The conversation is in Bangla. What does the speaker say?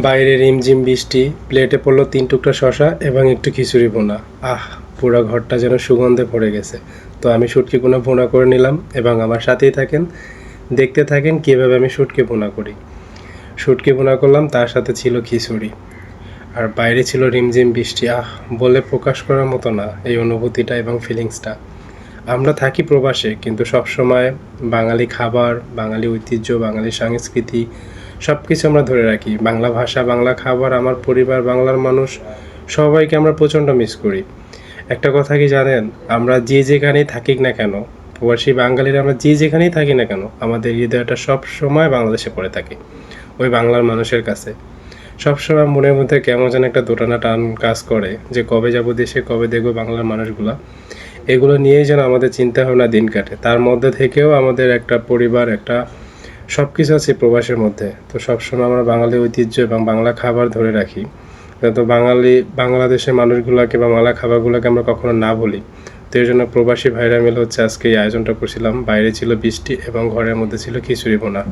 বাইরে রিমঝিম বৃষ্টি, প্লেটে পড়লো ৩ টুকরা শসা এবং একটু খিচুড়ি ভুনা। পুরা ঘরটা যেন সুগন্ধে ভরে গেছে। তো আমি শুটকি ভুনা ভুনা করে নিলাম এবং আমার সাথেই থাকেন, দেখতে থাকেন কীভাবে আমি শুটকি ভুনা করি। শুটকি ভুনা করলাম, তার সাথে ছিল খিচুড়ি। আর বাইরে ছিল রিমঝিম বৃষ্টি। বলে প্রকাশ করার মতো না এই অনুভূতিটা এবং ফিলিংসটা। আমরা থাকি প্রবাসে, কিন্তু সবসময় বাঙালি খাবার, বাঙালি ঐতিহ্য, বাঙালি সংস্কৃতি সব কিছু আমরা ধরে রাখি। বাংলা ভাষা, বাংলা খাবার, আমার পরিবার, বাংলার মানুষ, সবাইকে আমরা প্রচণ্ড মিস করি। একটা কথা কি জানেন, আমরা যে যেখানেই থাকি না কেন, প্রবাসী বাঙালিরা আমরা যে যেখানেই থাকি না কেন, আমাদের হৃদয়টা সব সময় বাংলাদেশে পড়ে থাকে, ওই বাংলার মানুষের কাছে। সবসময় মনের মধ্যে কেমন যেন একটা দোটানা টান কাজ করে যে কবে যাব দেশে, কবে দেখবো বাংলার মানুষগুলা। এগুলো নিয়েই যেন আমাদের চিন্তা ভাবনা দিন কাটে। তার মধ্যে থেকেও আমাদের একটা পরিবার, একটা সব কিছু আছে প্রবাসের মধ্যে। তো সবসময় আমরা বাঙালি ঐতিহ্য এবং বাংলা খাবার ধরে রাখি, তো বাংলাদেশের মানুষগুলোকে বা বাংলা খাবারগুলোকে আমরা কখনো না বলি। তো এই জন্য প্রবাসী ভাইরা মিলে আজকে এই আয়োজনটা করছিলাম। বাইরে ছিল বৃষ্টি এবং ঘরের মধ্যে ছিল খিচুড়ি ভুনা।